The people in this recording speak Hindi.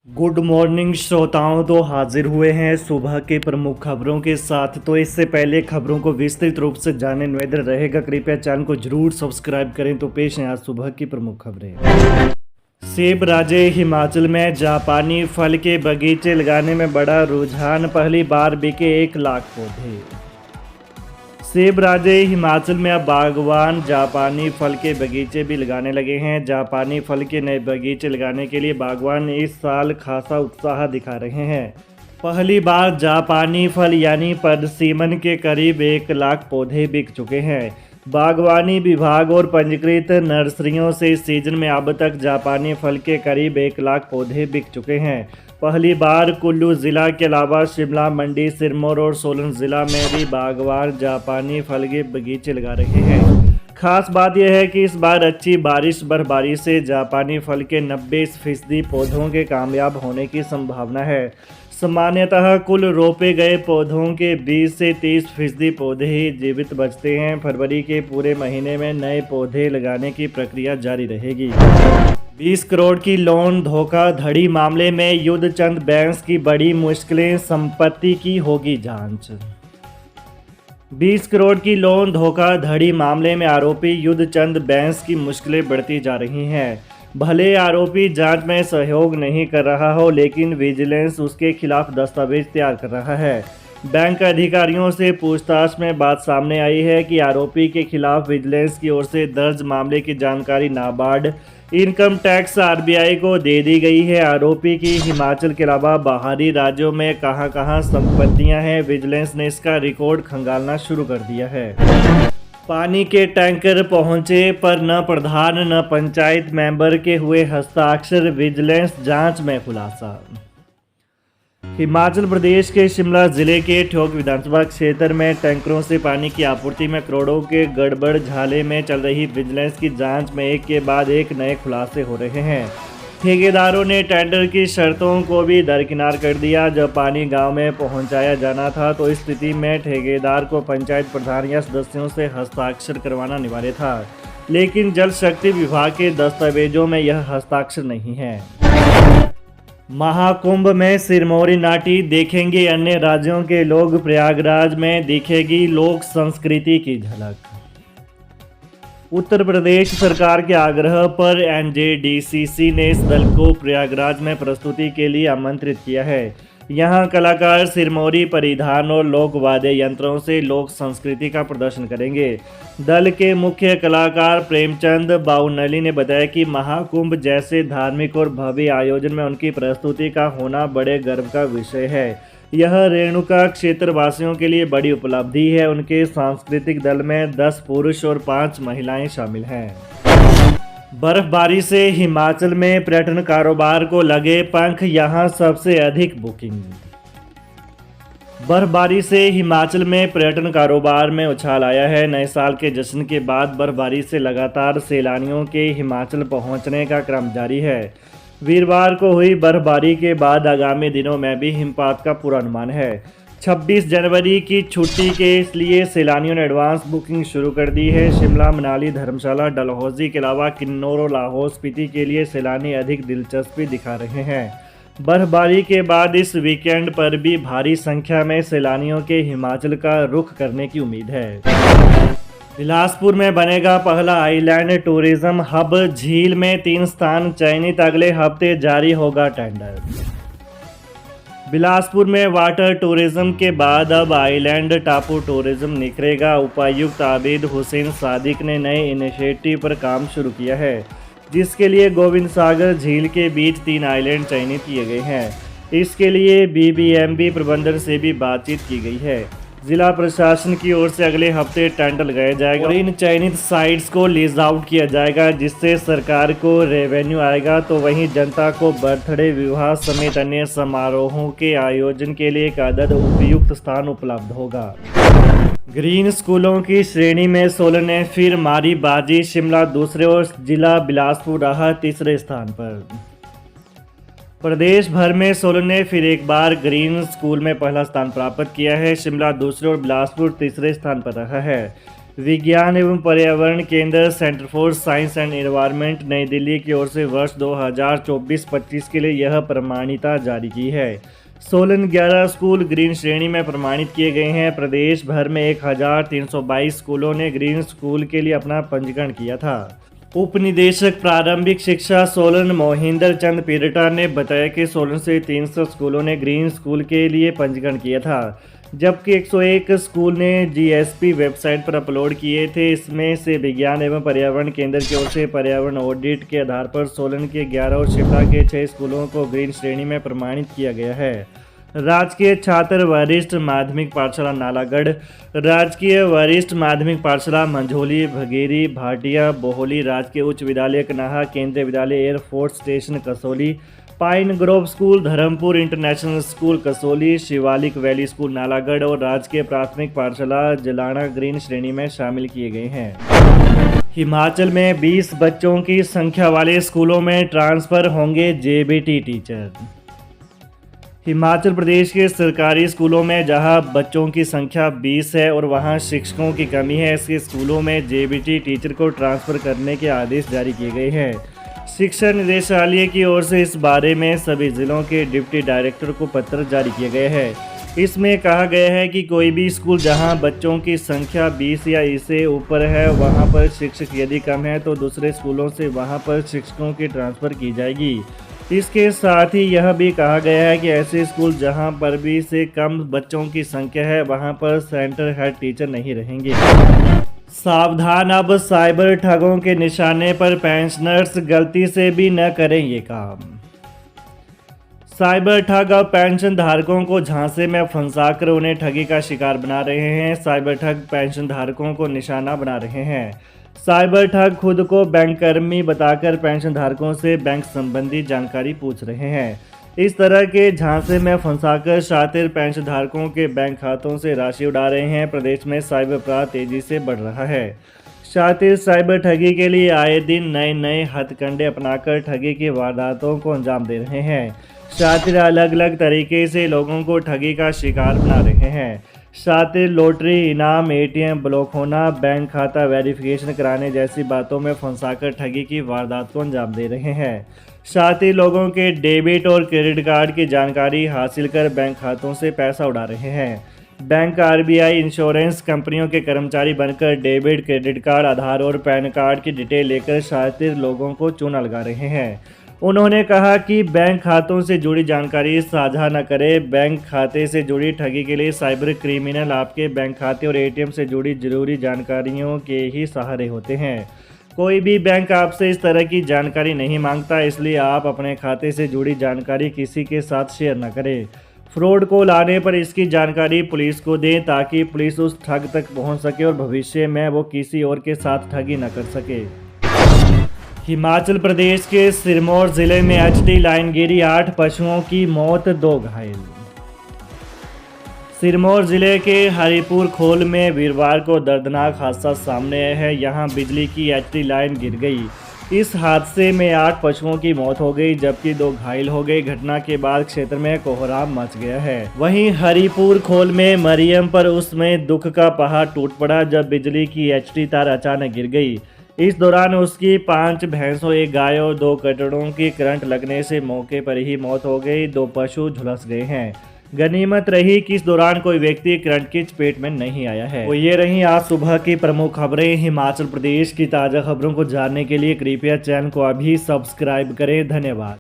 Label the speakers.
Speaker 1: गुड मॉर्निंग श्रोताओं, तो हाजिर हुए हैं सुबह के प्रमुख खबरों के साथ। तो इससे पहले खबरों को विस्तृत रूप से जानने निवेदन रहेगा, कृपया चैनल को जरूर सब्सक्राइब करें। तो पेश है आज सुबह की प्रमुख खबरें। सेब राज्य हिमाचल में जापानी फल के बगीचे लगाने में बड़ा रुझान, पहली बार बिके 1 लाख पौधे। सेब राज्य हिमाचल में अब बागवान जापानी फल के बगीचे भी लगाने लगे हैं। जापानी फल के नए बगीचे लगाने के लिए बागवान इस साल खासा उत्साह दिखा रहे हैं। पहली बार जापानी फल यानी परसिमन के करीब 1 लाख पौधे बिक चुके हैं। बागवानी विभाग और पंजीकृत नर्सरियों से इस सीजन में अब तक जापानी फल के करीब 1 लाख पौधे बिक चुके हैं। पहली बार कुल्लू जिला के अलावा शिमला, मंडी, सिरमौर और सोलन जिला में भी बागवान जापानी फल के बगीचे लगा रहे हैं। खास बात यह है कि इस बार अच्छी बारिश बर्फबारी से जापानी फल के 90% पौधों के कामयाब होने की संभावना है। सामान्यतः कुल रोपे गए पौधों के 20 से 30% पौधे ही जीवित बचते हैं। फरवरी के पूरे महीने में नए पौधे लगाने की प्रक्रिया जारी रहेगी। 20 करोड़ की लोन धोखाधड़ी मामले में युद्धचंद बैंस की बड़ी मुश्किलें, संपत्ति की होगी जांच। 20 करोड़ की लोन धोखाधड़ी मामले में आरोपी युद्धचंद बैंस की मुश्किलें बढ़ती जा रही हैं। भले आरोपी जांच में सहयोग नहीं कर रहा हो, लेकिन विजिलेंस उसके खिलाफ दस्तावेज तैयार कर रहा है। बैंक अधिकारियों से पूछताछ में बात सामने आई है कि आरोपी के खिलाफ विजिलेंस की ओर से दर्ज मामले की जानकारी नाबार्ड, इनकम टैक्स, आरबीआई को दे दी गई है। आरोपी की हिमाचल के अलावा बाहरी राज्यों में कहां संपत्तियां हैं, विजिलेंस ने इसका रिकॉर्ड खंगालना शुरू कर दिया है। पानी के टैंकर पहुंचे पर न प्रधान न पंचायत मेंबर के हुए हस्ताक्षर, विजिलेंस जांच में खुलासा। हिमाचल प्रदेश के शिमला जिले के ठियोग विधानसभा क्षेत्र में टैंकरों से पानी की आपूर्ति में करोड़ों के गड़बड़ झाले में चल रही विजिलेंस की जांच में एक के बाद एक नए खुलासे हो रहे हैं। ठेकेदारों ने टेंडर की शर्तों को भी दरकिनार कर दिया। जब पानी गांव में पहुंचाया जाना था तो इस स्थिति में ठेकेदार को पंचायत प्रधान या सदस्यों से हस्ताक्षर करवाना अनिवार्य था, लेकिन जल शक्ति विभाग के दस्तावेजों में यह हस्ताक्षर नहीं है। महाकुंभ में सिरमौरी नाटी देखेंगे अन्य राज्यों के लोग, प्रयागराज में दिखेगी लोक संस्कृति की झलक। उत्तर प्रदेश सरकार के आग्रह पर एनजेडीसीसी ने इस दल को प्रयागराज में प्रस्तुति के लिए आमंत्रित किया है। यहां कलाकार सिरमौरी परिधान और लोक वाद्य यंत्रों से लोक संस्कृति का प्रदर्शन करेंगे। दल के मुख्य कलाकार प्रेमचंद बाउनली ने बताया कि महाकुंभ जैसे धार्मिक और भव्य आयोजन में उनकी प्रस्तुति का होना बड़े गर्व का विषय है। यह रेणुका क्षेत्रवासियों के लिए बड़ी उपलब्धि है। उनके सांस्कृतिक दल में 10 पुरुष और 5 महिलाएं शामिल हैं। बर्फबारी से हिमाचल में पर्यटन कारोबार को लगे पंख, यहां सबसे अधिक बुकिंग। बर्फबारी से हिमाचल में पर्यटन कारोबार में उछाल आया है। नए साल के जश्न के बाद बर्फबारी से लगातार सैलानियों के हिमाचल पहुंचने का क्रम जारी है। वीरवार को हुई बर्फबारी के बाद आगामी दिनों में भी हिमपात का पूर्वानुमान है। 26 जनवरी की छुट्टी के लिए सैलानियों ने एडवांस बुकिंग शुरू कर दी है। शिमला, मनाली, धर्मशाला, डलहौजी के अलावा किन्नौर और लाहौल स्पीति के लिए सैलानी अधिक दिलचस्पी दिखा रहे हैं। बर्फबारी के बाद इस वीकेंड पर भी भारी संख्या में सैलानियों के हिमाचल का रुख करने की उम्मीद है। बिलासपुर में बनेगा पहला आइलैंड टूरिज्म हब, झील में 3 स्थान चयनित, अगले हफ्ते जारी होगा टेंडर। बिलासपुर में वाटर टूरिज्म के बाद अब आइलैंड टापू टूरिज्म निखरेगा। उपायुक्त आबिद हुसैन सादिक ने नए इनिशिएटिव पर काम शुरू किया है, जिसके लिए गोविंद सागर झील के बीच 3 आइलैंड चयनित किए गए हैं। इसके लिए बीबीएमबी प्रबंधन से भी बातचीत की गई है। जिला प्रशासन की ओर से अगले हफ्ते टेंडर लगाया जाएगा और इन चयनित साइट्स को लीज आउट किया जाएगा, जिससे सरकार को रेवेन्यू आएगा, तो वहीं जनता को बर्थडे, विवाह समेत अन्य समारोहों के आयोजन के लिए एक अदद उपयुक्त स्थान उपलब्ध होगा। ग्रीन स्कूलों की श्रेणी में सोलन ने फिर मारी बाजी, शिमला दूसरे और जिला बिलासपुर रहा तीसरे स्थान पर। प्रदेश भर में सोलन ने फिर एक बार ग्रीन स्कूल में पहला स्थान प्राप्त किया है। शिमला दूसरे और बिलासपुर तीसरे स्थान पर रहा है। विज्ञान एवं पर्यावरण केंद्र centre for science and environment नई दिल्ली की ओर से वर्ष 2024-25 के लिए यह प्रमाणिता जारी की है। सोलन 11 स्कूल ग्रीन श्रेणी में प्रमाणित किए गए हैं। प्रदेश भर में 1322 स्कूलों ने ग्रीन स्कूल के लिए अपना पंजीकरण किया था। उप निदेशक प्रारंभिक शिक्षा सोलन मोहिंदर चंद पीरटा ने बताया कि सोलन से 300 स्कूलों ने ग्रीन स्कूल के लिए पंजीकरण किया था, जबकि 101 स्कूल ने जीएसपी वेबसाइट पर अपलोड किए थे। इसमें से विज्ञान एवं पर्यावरण केंद्र की ओर से पर्यावरण ऑडिट के आधार पर सोलन के 11 और शिमला के 6 स्कूलों को ग्रीन श्रेणी में प्रमाणित किया गया है। राजकीय छात्र वरिष्ठ माध्यमिक पाठशाला नालागढ़, राजकीय वरिष्ठ माध्यमिक पाठशाला मंझोली, भगेरी, भाटिया, बोहली, राजकीय उच्च विद्यालय कनाहा, केंद्रीय विद्यालय air force station Kasauli, pine Grove school Dharampur, international school Kasauli, Shivalik valley school Nalagarh और राजकीय प्राथमिक पाठशाला जलाना ग्रीन श्रेणी में शामिल किए गए हैं। हिमाचल में 20 बच्चों की संख्या वाले स्कूलों में ट्रांसफर होंगे जेबीटी टीचर। हिमाचल प्रदेश के सरकारी स्कूलों में जहां बच्चों की संख्या 20 है और वहां शिक्षकों की कमी है, ऐसे स्कूलों में जेबीटी टीचर को ट्रांसफ़र करने के आदेश जारी किए गए हैं। शिक्षा निदेशालय की ओर से इस बारे में सभी जिलों के डिप्टी डायरेक्टर को पत्र जारी किया गया है। इसमें कहा गया है कि कोई भी स्कूल जहां बच्चों की संख्या 20 या इससे ऊपर है, वहां पर शिक्षक यदि कम है तो दूसरे स्कूलों से वहां पर शिक्षकों की ट्रांसफ़र की जाएगी। इसके साथ ही यह भी कहा गया है कि ऐसे स्कूल जहां पर भी से कम बच्चों की संख्या है, वहां पर सेंटर हेड टीचर नहीं रहेंगे। सावधान, अब साइबर ठगों के निशाने पर पेंशनर्स गलती से भी न करें ये काम। साइबर ठग अब पेंशन धारकों को झांसे में फंसाकर उन्हें ठगी का शिकार बना रहे हैं। साइबर ठग पेंशन धारकों को निशाना बना रहे हैं। साइबर ठग खुद को बैंक कर्मी बताकर पेंशन धारकों से बैंक संबंधी जानकारी पूछ रहे हैं। इस तरह के झांसे में फंसाकर शातिर पेंशन धारकों के बैंक खातों से राशि उड़ा रहे हैं। प्रदेश में साइबर अपराध तेजी से बढ़ रहा है। शातिर साइबर ठगी के लिए आए दिन नए नए हथकंडे अपनाकर ठगी की वारदातों को अंजाम दे रहे हैं। शातिर अलग अलग तरीके से लोगों को ठगी का शिकार बना रहे हैं। शातिर लॉटरी इनाम, एटीएम ब्लॉक होना, बैंक खाता वेरिफिकेशन कराने जैसी बातों में फंसाकर ठगी की वारदात को अंजाम दे रहे हैं। शातिर लोगों के डेबिट और क्रेडिट कार्ड की जानकारी हासिल कर बैंक खातों से पैसा उड़ा रहे हैं। बैंक, आरबीआई, इंश्योरेंस कंपनियों के कर्मचारी बनकर डेबिट, क्रेडिट कार्ड, आधार और पैन कार्ड की डिटेल लेकर शातिर लोगों को चूना लगा रहे हैं। उन्होंने कहा कि बैंक खातों से जुड़ी जानकारी साझा न करें। बैंक खाते से जुड़ी ठगी के लिए साइबर क्रिमिनल आपके बैंक खाते और एटीएम से जुड़ी जरूरी जानकारियों के ही सहारे होते हैं। कोई भी बैंक आपसे इस तरह की जानकारी नहीं मांगता, इसलिए आप अपने खाते से जुड़ी जानकारी किसी के साथ शेयर न करें। फ्रॉड कॉल आने पर इसकी जानकारी पुलिस को दें ताकि पुलिस उस ठग तक पहुंच सके और भविष्य में वो किसी और के साथ ठगी न कर सके। हिमाचल प्रदेश के सिरमौर जिले में एचटी लाइन गिरी, 8 पशुओं की मौत, 2 घायल। सिरमौर जिले के हरिपुर खोल में वीरवार को दर्दनाक हादसा सामने आया है। यहां बिजली की एचटी लाइन गिर गई। इस हादसे में 8 पशुओं की मौत हो गई, जबकि 2 घायल हो गए। घटना के बाद क्षेत्र में कोहराम मच गया है। वहीं हरिपुर खोल में मरियम पर उसमें दुख का पहाड़ टूट पड़ा जब बिजली की एचटी तार अचानक गिर गई। इस दौरान उसकी 5 भैंसों, 1 गाय और 2 कटड़ों की करंट लगने से मौके पर ही मौत हो गई। 2 पशु झुलस गए हैं। गनीमत रही कि इस दौरान कोई व्यक्ति करंट की चपेट में नहीं आया है। तो ये रही आज सुबह की प्रमुख खबरें। हिमाचल प्रदेश की ताज़ा खबरों को जानने के लिए कृपया चैनल को अभी सब्सक्राइब करें। धन्यवाद।